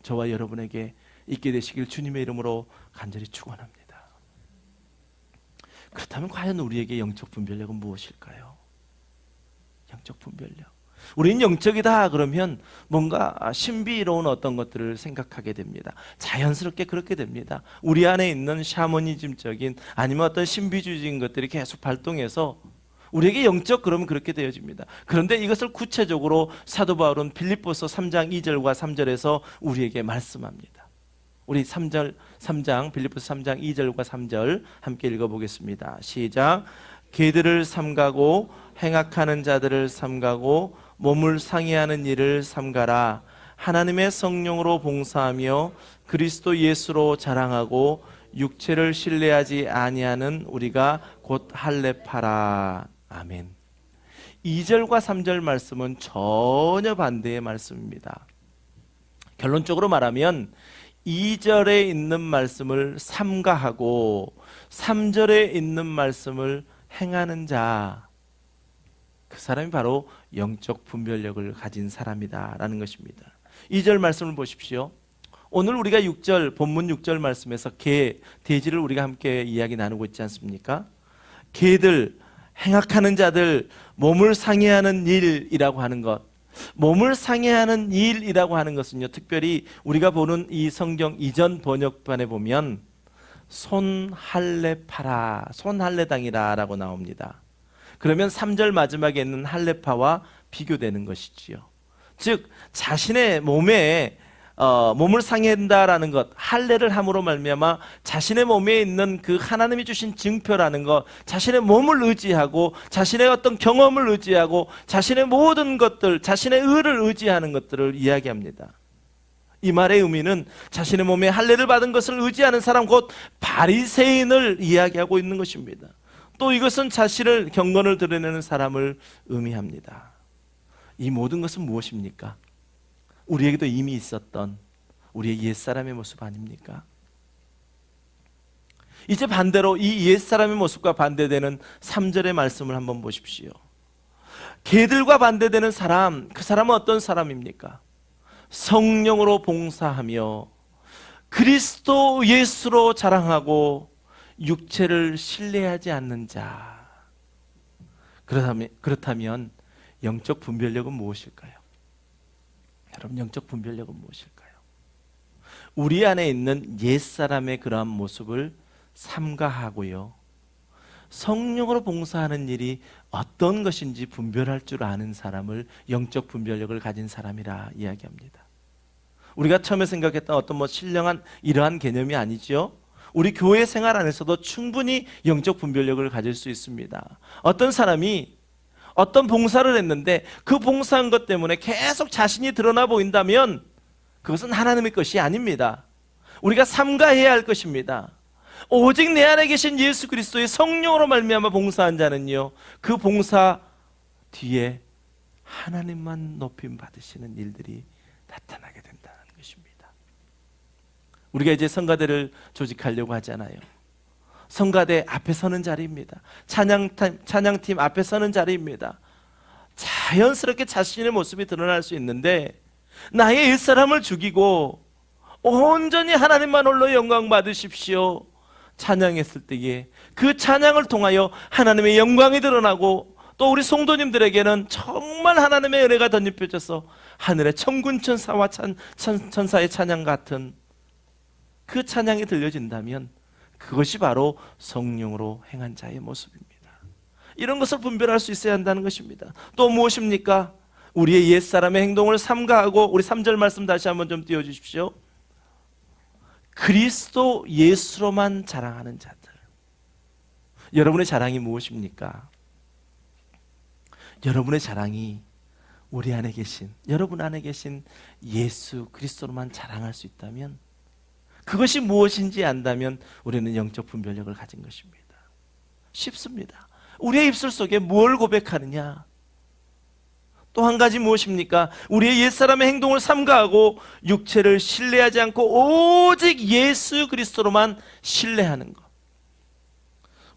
저와 여러분에게 있게 되시길 주님의 이름으로 간절히 축원합니다. 그렇다면 과연 우리에게 영적 분별력은 무엇일까요? 영적 분별력. 우리는 영적이다 그러면 뭔가 신비로운 어떤 것들을 생각하게 됩니다. 자연스럽게 그렇게 됩니다. 우리 안에 있는 샤머니즘적인 아니면 어떤 신비주의적인 것들이 계속 발동해서 우리에게 영적 그러면 그렇게 되어집니다. 그런데 이것을 구체적으로 사도 바울은 빌립보서 3장 2절과 3절에서 우리에게 말씀합니다. 우리 3장 빌립보서 3장 2절과 3절 함께 읽어보겠습니다. 시작. 개들을 삼가고 행악하는 자들을 삼가고 몸을 상해하는 일을 삼가라. 하나님의 성령으로 봉사하며 그리스도 예수로 자랑하고 육체를 신뢰하지 아니하는 우리가 곧 할례파라. 아멘. 2절과 3절 말씀은 전혀 반대의 말씀입니다. 결론적으로 말하면 2절에 있는 말씀을 삼가하고 3절에 있는 말씀을 행하는 자, 그 사람이 바로 영적 분별력을 가진 사람이다라는 것입니다. 2절 말씀을 보십시오. 오늘 우리가 6절 본문 6절 말씀에서 개, 돼지를 우리가 함께 이야기 나누고 있지 않습니까? 개들, 행악하는 자들, 몸을 상해하는 일이라고 하는 것, 몸을 상해하는 일이라고 하는 것은요, 특별히 우리가 보는 이 성경 이전 번역판에 보면 손할례파라, 손할례당이라 라고 나옵니다. 그러면 3절 마지막에 있는 할례파와 비교되는 것이지요. 즉 자신의 몸에 몸을 상해한다라는 것, 할례를 함으로 말미암아 자신의 몸에 있는 그 하나님이 주신 증표라는 것, 자신의 몸을 의지하고 자신의 어떤 경험을 의지하고 자신의 모든 것들, 자신의 의를 의지하는 것들을 이야기합니다. 이 말의 의미는 자신의 몸에 할례를 받은 것을 의지하는 사람, 곧 바리새인을 이야기하고 있는 것입니다. 또 이것은 자신을 경건을 드러내는 사람을 의미합니다. 이 모든 것은 무엇입니까? 우리에게도 이미 있었던 우리의 옛사람의 모습 아닙니까? 이제 반대로 이 옛사람의 모습과 반대되는 3절의 말씀을 한번 보십시오. 개들과 반대되는 사람, 그 사람은 어떤 사람입니까? 성령으로 봉사하며 그리스도 예수로 자랑하고 육체를 신뢰하지 않는 자. 그렇다면 영적 분별력은 무엇일까요? 여러분, 영적 분별력은 무엇일까요? 우리 안에 있는 옛사람의 그러한 모습을 삼가하고요, 성령으로 봉사하는 일이 어떤 것인지 분별할 줄 아는 사람을 영적 분별력을 가진 사람이라 이야기합니다. 우리가 처음에 생각했던 어떤 신령한 이러한 개념이 아니죠. 우리 교회 생활 안에서도 충분히 영적 분별력을 가질 수 있습니다. 어떤 사람이 어떤 봉사를 했는데 그 봉사한 것 때문에 계속 자신이 드러나 보인다면 그것은 하나님의 것이 아닙니다. 우리가 삼가해야 할 것입니다. 오직 내 안에 계신 예수 그리스도의 성령으로 말미암아 봉사한 자는요, 그 봉사 뒤에 하나님만 높임 받으시는 일들이 나타나게 된다는 것입니다. 우리가 이제 성가대를 조직하려고 하잖아요. 성가대 앞에 서는 자리입니다. 찬양팀 앞에 서는 자리입니다. 자연스럽게 자신의 모습이 드러날 수 있는데, 나의 옛사람을 죽이고 온전히 하나님만 홀로 영광 받으십시오 찬양했을 때에 그 찬양을 통하여 하나님의 영광이 드러나고, 또 우리 성도님들에게는 정말 하나님의 은혜가 덧입혀져서 하늘의 천군천사와 천사의 찬양 같은 그 찬양이 들려진다면 그것이 바로 성령으로 행한 자의 모습입니다. 이런 것을 분별할 수 있어야 한다는 것입니다. 또 무엇입니까? 우리의 옛사람의 행동을 삼가하고, 우리 3절 말씀 다시 한번 좀 띄워주십시오. 그리스도 예수로만 자랑하는 자들. 여러분의 자랑이 무엇입니까? 여러분의 자랑이 우리 안에 계신, 여러분 안에 계신 예수 그리스도로만 자랑할 수 있다면, 그것이 무엇인지 안다면 우리는 영적 분별력을 가진 것입니다. 쉽습니다. 우리의 입술 속에 뭘 고백하느냐? 또 한 가지 무엇입니까? 우리의 옛사람의 행동을 삼가하고 육체를 신뢰하지 않고 오직 예수 그리스도로만 신뢰하는 것.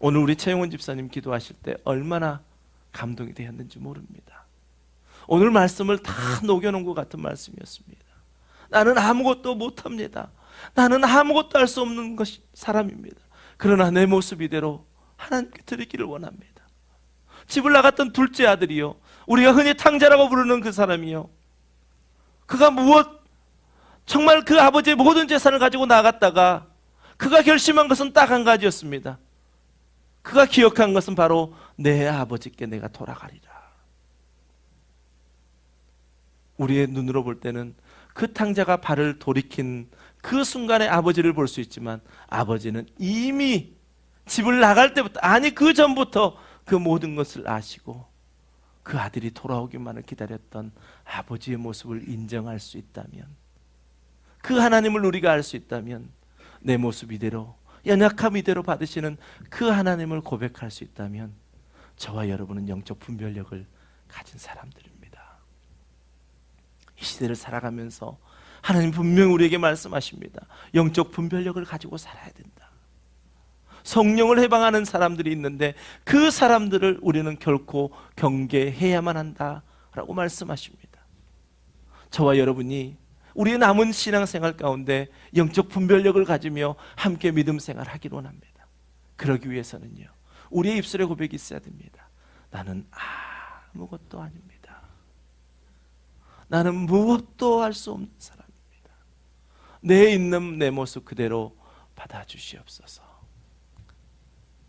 오늘 우리 최용원 집사님 기도하실 때 얼마나 감동이 되었는지 모릅니다. 오늘 말씀을 다 녹여놓은 것 같은 말씀이었습니다. 나는 아무것도 못합니다. 나는 아무것도 할 수 없는 사람입니다. 그러나 내 모습 이대로 하나님께 드리기를 원합니다. 집을 나갔던 둘째 아들이요, 우리가 흔히 탕자라고 부르는 그 사람이요, 그가 정말 그 아버지의 모든 재산을 가지고 나갔다가 그가 결심한 것은 딱 한 가지였습니다. 그가 기억한 것은 바로 내 아버지께 내가 돌아가리라. 우리의 눈으로 볼 때는 그 탕자가 발을 돌이킨 그 순간에 아버지를 볼 수 있지만, 아버지는 이미 집을 나갈 때부터, 아니 그 전부터 그 모든 것을 아시고 그 아들이 돌아오기만을 기다렸던 아버지의 모습을 인정할 수 있다면, 그 하나님을 우리가 알 수 있다면, 내 모습 이대로, 연약함 이대로 받으시는 그 하나님을 고백할 수 있다면, 저와 여러분은 영적 분별력을 가진 사람들입니다. 이 시대를 살아가면서 하나님 분명히 우리에게 말씀하십니다. 영적 분별력을 가지고 살아야 된다. 성령을 해방하는 사람들이 있는데 그 사람들을 우리는 결코 경계해야만 한다라고 말씀하십니다. 저와 여러분이 우리의 남은 신앙생활 가운데 영적 분별력을 가지며 함께 믿음 생활하기를 원합니다. 그러기 위해서는요, 우리의 입술에 고백이 있어야 됩니다. 나는 아무것도 아닙니다. 나는 무엇도 할 수 없는 사람입니다. 내 있는 내 모습 그대로 받아주시옵소서.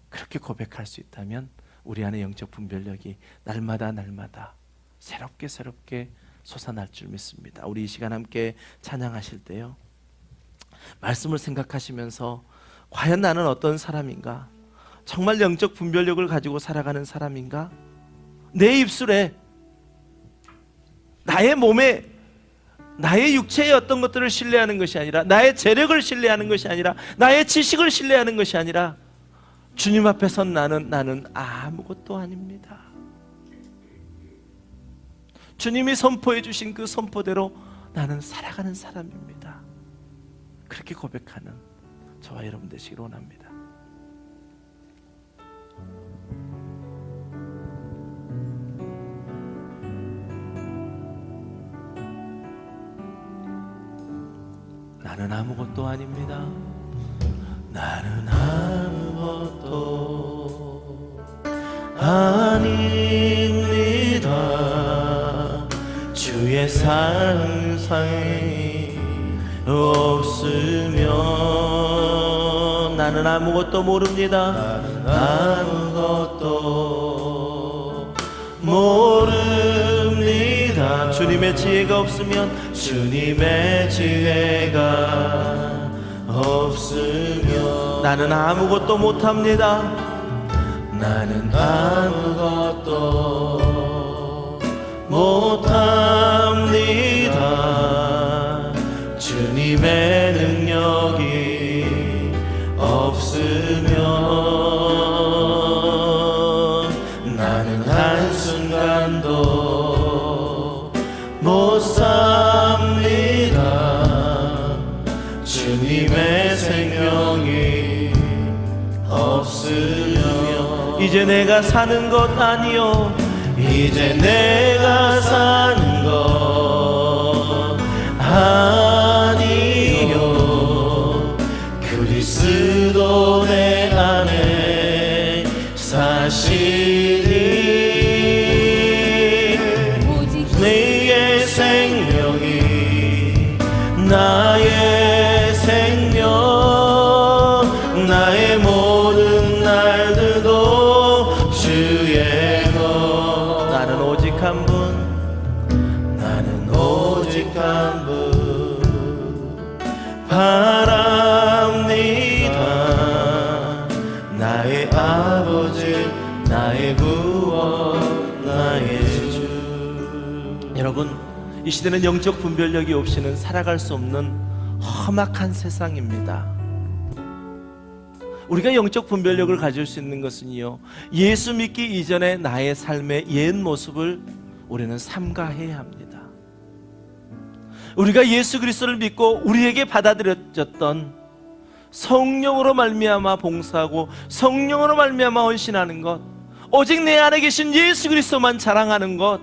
그렇게 고백할 수 있다면 우리 안에 영적 분별력이 날마다 새롭게 솟아날 줄 믿습니다. 우리 이 시간 함께 찬양하실 때요, 말씀을 생각하시면서 과연 나는 어떤 사람인가? 정말 영적 분별력을 가지고 살아가는 사람인가? 내 입술에, 나의 몸에 나의 육체의 어떤 것들을 신뢰하는 것이 아니라, 나의 재력을 신뢰하는 것이 아니라, 나의 지식을 신뢰하는 것이 아니라, 주님 앞에 선 나는 아무것도 아닙니다. 주님이 선포해 주신 그 선포대로 나는 살아가는 사람입니다. 그렇게 고백하는 저와 여러분 되시길 원합니다. 나는 아무것도 아닙니다. 나는 아무것도 아닙니다. 주의 상상이 없으면 나는 아무것도 모릅니다. 아무것도 모릅니다. 주님의 지혜가 없으면, 주님의 지혜가 없으면 나는 아무것도 못합니다. 나는 아무것도 못합니다. 주님의 능력이 없으면 나는 한순간도 못 삽니다. 주님의 생명이 없으면 이제 내가 사는 것 아니요, 이제 내가 사는 것 아니요, 그리스도 내 안에 사시니 네의 생명이 나의 생명, 나의 모든 날들도 주의 것. 나는 오직 한 분, 나는 오직 한 분 바랍니다. 나의 아버지, 나의 구원, 나의 주. 여러분, 이 시대는 영적 분별력이 없이는 살아갈 수 없는 험악한 세상입니다. 우리가 영적 분별력을 가질 수 있는 것은요, 예수 믿기 이전에 나의 삶의 옛 모습을 우리는 삼가해야 합니다. 우리가 예수 그리스도를 믿고 우리에게 받아들여졌던 성령으로 말미암아 봉사하고 성령으로 말미암아 헌신하는 것, 오직 내 안에 계신 예수 그리스도만 자랑하는 것,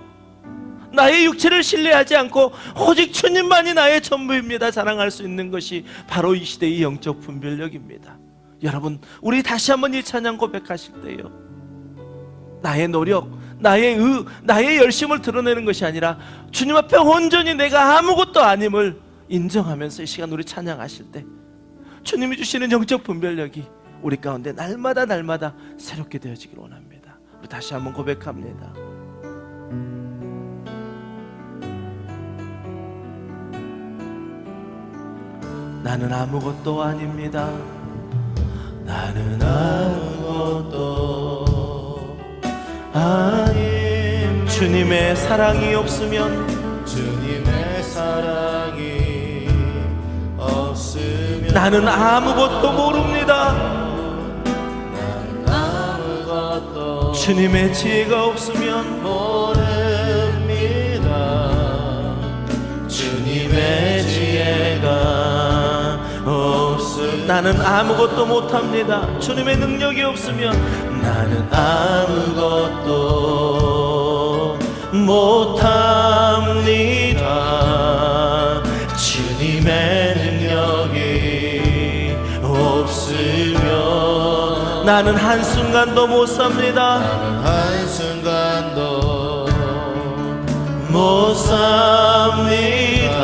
나의 육체를 신뢰하지 않고 오직 주님만이 나의 전부입니다 자랑할 수 있는 것이 바로 이 시대의 영적 분별력입니다. 여러분, 우리 다시 한번 이 찬양 고백하실 때요, 나의 노력, 나의 나의 열심을 드러내는 것이 아니라 주님 앞에 온전히 내가 아무것도 아님을 인정하면서 이 시간 우리 찬양하실 때 주님이 주시는 영적 분별력이 우리 가운데 날마다 새롭게 되어지길 원합니다. 우리 다시 한번 고백합니다. 나는 아무것도 아닙니다. 나는 아무것도 아님. 주님의 사랑이 없으면, 주님의 사랑이 없으면 나는 아무것도 모릅니다. 나는 아무것도 주님의 지혜가 없으면 모릅니다. 주님의 지혜가 나는 아무것도 못합니다. 주님의 능력이 없으면 나는 아무것도 못합니다. 주님의 능력이 없으면 나는 한순간도 못 삽니다. 나는 한순간도 못 삽니다.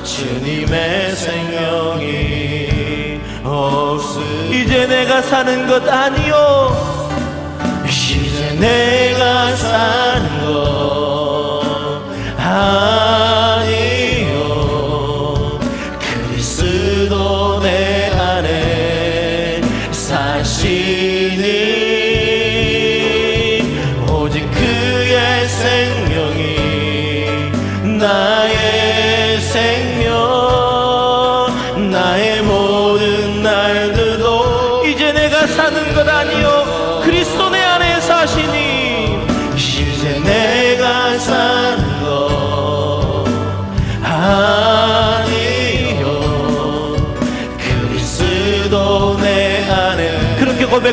주님의 생명이 없으면 이제 내가 사는 것 아니요, 이제 내가 사는 것 아니요, 그리스도 내 안에 사시니 오직 그의 생명이 나의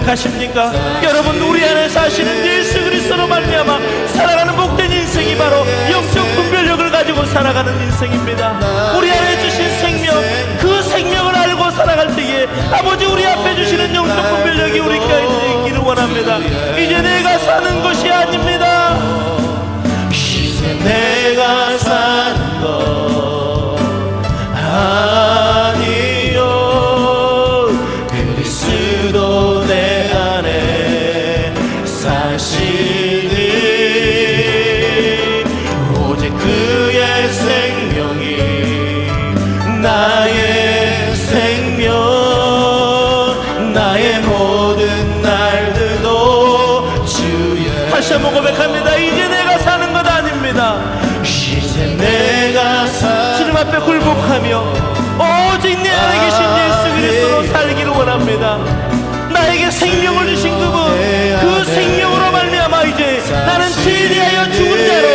고백하십니까? 여러분, 우리 안에 사시는 예수 그리스도로 말미암아 살아가는 복된 인생이 바로 영적 분별력을 가지고 살아가는 인생입니다. 우리 안에 주신 생명, 그 생명을 알고 살아갈 때에 아버지 우리 앞에 주시는 영적 분별력이 우리 가운데 있기를 원합니다. 이제 내가 사는 것이 아닙니다. 이제 내가 사는 것 아니요, 그리스도 내 안에 사시니 오직 그의 생명이 나의 생명, 나의 모든 날들도 주의. 다시 한번 고백합니다. 이제 내가 사는 것 아닙니다. 이제 내가 주님 앞에 굴복하며 오직 내 안에 계신 예수 그리스도로 살기를 원합니다. 나에게 생명을 주신 그분, 그 생명으로 말미암아 이제 나는 죄에 대하여 죽은 자로,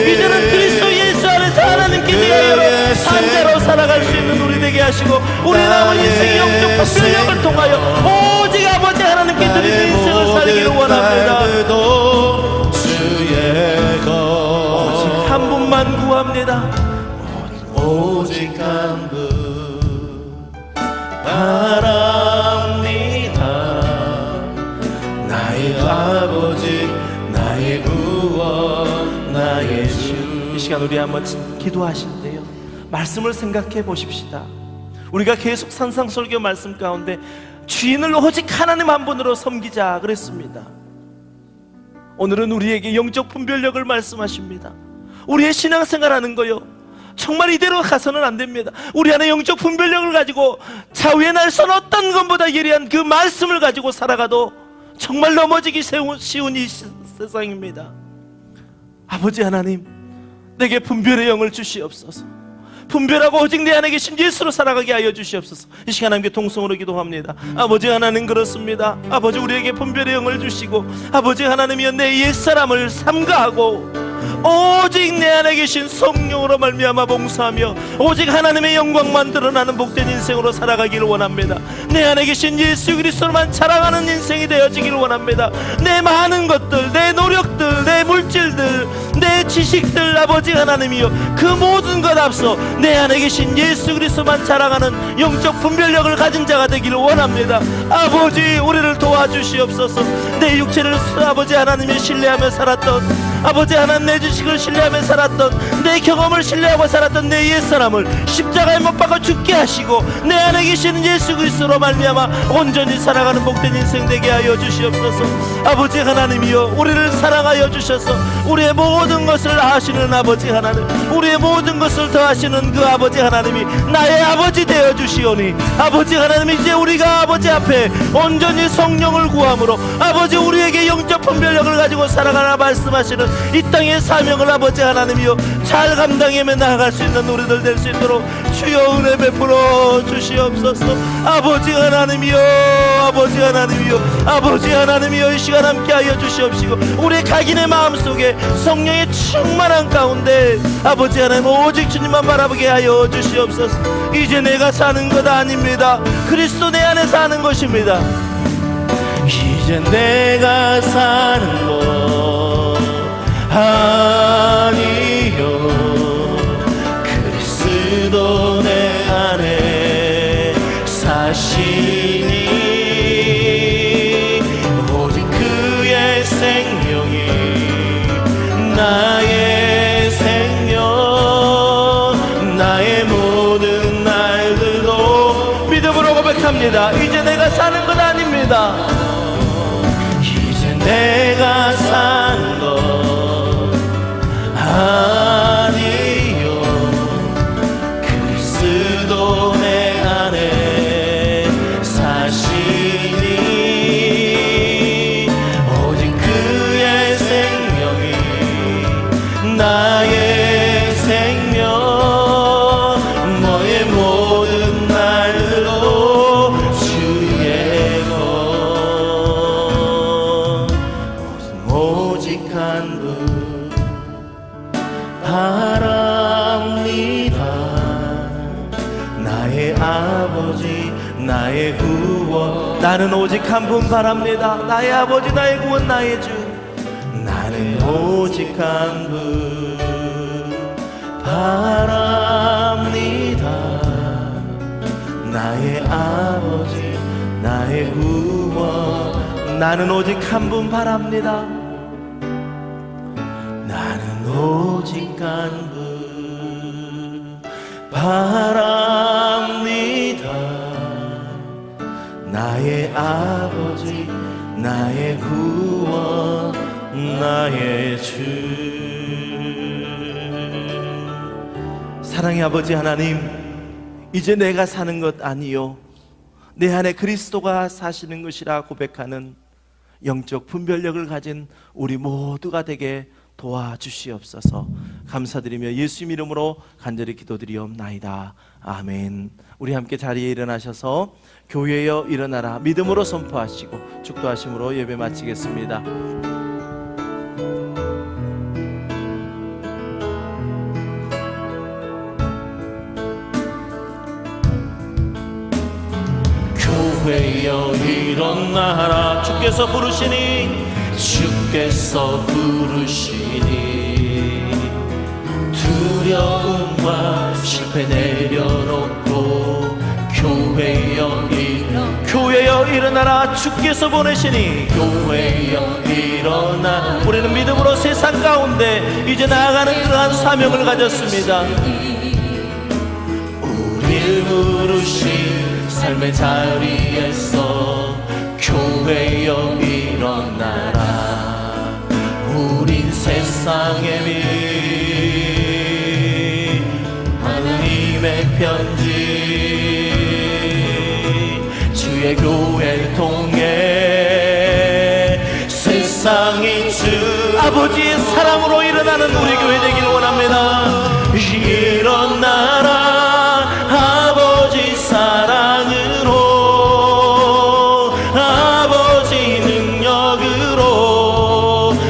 이제는 그리스도 예수 안에서 하나님께 대하여 산 자로 살아갈 수 있는 우리 되게 하시고, 우리 남은 인생의 영적 분별력을 통하여 오직 아버지 하나님께 드리는 인생을 살기를 원합니다. 오직 한 분만 구합니다. 오직 한 분 바랍니다. 나의 아버지, 나의 구원, 나의 주. 이 시간 우리 한번 기도하신대요. 말씀을 생각해 보십시다. 우리가 계속 산상설교 말씀 가운데 주인을 오직 하나님 한 분으로 섬기자 그랬습니다. 오늘은 우리에게 영적 분별력을 말씀하십니다. 우리의 신앙생활하는 거요, 정말 이대로 가서는 안 됩니다. 우리 안에 영적 분별력을 가지고 좌우의 날선 어떤 것보다 예리한 그 말씀을 가지고 살아가도 정말 넘어지기 쉬운 이 세상입니다. 아버지 하나님, 내게 분별의 영을 주시옵소서. 분별하고 오직 내 안에 계신 예수로 살아가게 하여 주시옵소서. 이 시간 함께 동성으로 기도합니다. 아버지 하나님, 그렇습니다. 아버지, 우리에게 분별의 영을 주시고 아버지 하나님이여 내 옛사람을 삼가하고 오직 내 안에 계신 성령으로 말미암아 봉사하며 오직 하나님의 영광만 드러나는 복된 인생으로 살아가기를 원합니다. 내 안에 계신 예수 그리스도만 자랑하는 인생이 되어지기를 원합니다. 내 많은 것들, 내 노력들, 내 물질들, 내 지식들, 아버지 하나님이여 그 모든 것 앞서 내 안에 계신 예수 그리스도만 자랑하는 영적 분별력을 가진 자가 되기를 원합니다. 아버지, 우리를 도와주시옵소서. 내 육체를 아버지 하나님의 신뢰하며 살았던, 아버지 하나님 내 지식을 신뢰하며 살았던, 내 경험을 신뢰하고 살았던 내 옛사람을 십자가에 못 박아 죽게 하시고 내 안에 계시는 예수 그리스도로 말미암아 온전히 살아가는 복된 인생 되게 하여 주시옵소서. 아버지 하나님이여, 우리를 사랑하여 주셔서 우리의 모든 것을 아시는 아버지 하나님, 우리의 모든 것을 더하시는 그 아버지 하나님이 나의 아버지 되어 주시오니, 아버지 하나님, 이제 우리가 아버지 앞에 온전히 성령을 구함으로 아버지 우리에게 영적 분별력을 가지고 살아가라 말씀하시는 이 땅의 사명을 아버지 하나님이여 잘 감당하며 나아갈 수 있는 우리들 될 수 있도록 주여 은혜 베풀어 주시옵소서. 아버지 하나님이여, 아버지 하나님이여, 아버지 하나님이여, 이 시간 함께하여 주시옵시고 우리의 각인의 마음속에 성령의 충만한 가운데 아버지 하나님 오직 주님만 바라보게 하여 주시옵소서. 이제 내가 사는 것 아닙니다. 그리스도 내 안에 사는 것입니다. 이제 내가 사는 것 아니요, 그리스도 내 안에 사시니 오직 그의 생명이 나의 생명, 나의 모든 날들도 믿음으로 고백합니다. 이제 내가 사는 것 아닙니다. 이제 내가 사는 것 아니요, 그리스도 내 안에 사시니 오직 그의 생명이 나의 생명, 너의 모든 날들도 주의 것. 오직 한 분 바랍니다. 나의 아버지, 나의 구원, 나는 오직 한 분 바랍니다. 나의 아버지, 나의 구원, 나의 주. 나는 오직 한 분 바랍니다. 나의 아버지, 나의 구원. 나는 오직 한 분 바랍니다. 나는 오직 한 분 바랍니다. 나의 아버지, 나의 구원, 나의 주. 사랑의 아버지 하나님, 이제 내가 사는 것 아니요 내 안에 그리스도가 사시는 것이라 고백하는 영적 분별력을 가진 우리 모두가 되게 도와주시옵소서. 감사드리며 예수님 이름으로 간절히 기도드리옵나이다. 아멘. 우리 함께 자리에 일어나셔서 교회여 일어나라 믿음으로 선포하시고 축도하심으로 예배 마치겠습니다. 교회여 일어나라. 주께서 부르시니, 주께서 부르시니 두려움과 실패 내려놓고 교회여 일어나라. 주께서 보내시니 교회여 일어나. 우리는 믿음으로 세상 가운데 이제 나아가는 그러한 사명을 가졌습니다. 우리를 부르신 삶의 자리에서 교회여 일어나라. 우린 세상의 빛, 하느님의 편지, 주의 교회를 통해 세상이 주 아버지의 사랑으로 일어나는 우리 교회 되기를 원합니다. 일어나라. 아버지 사랑으로, 아버지 능력으로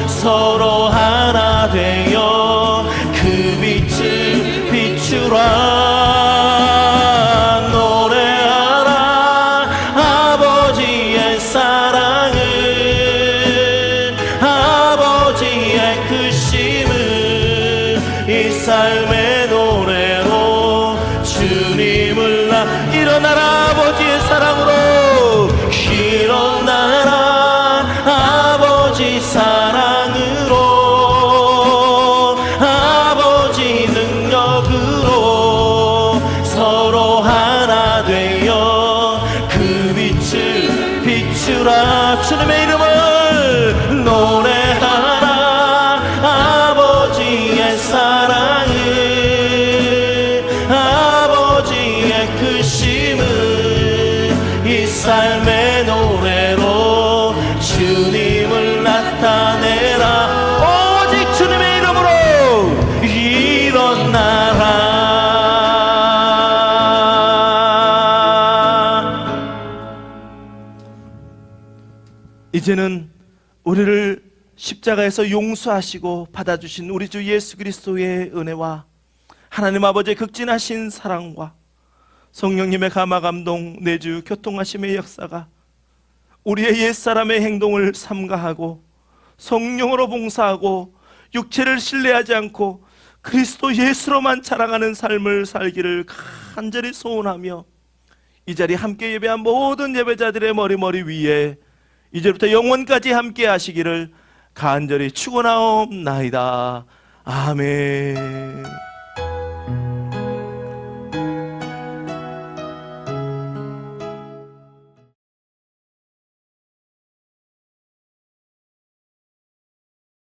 서로 하나 되어 그 빛을 비추라. 노래하라 아버지의 사랑을, 아버지의 크심을 이 삶의 노래로 주님을 일어나라. 아버지의 사랑으로 일어나라. 아버지 사랑으로, 아버지 능력으로 서로 하나 되어 그 빛을 비추라. 주님의 이름을 노래하라. 아버지의 사랑을, 아버지의 크심을 이 삶의 노래로 주님을 나타내라. 오직 주님의 이름으로 일어나라. 이제는 우리를 십자가에서 용서하시고 받아주신 우리 주 예수 그리스도의 은혜와 하나님 아버지의 극진하신 사랑과 성령님의 감화감동 내주 교통하심의 역사가 우리의 옛사람의 행동을 삼가하고 성령으로 봉사하고 육체를 신뢰하지 않고 그리스도 예수로만 자랑하는 삶을 살기를 간절히 소원하며 이 자리에 함께 예배한 모든 예배자들의 머리 위에 이제부터 영원까지 함께 하시기를 간절히 축원하옵나이다. 아멘.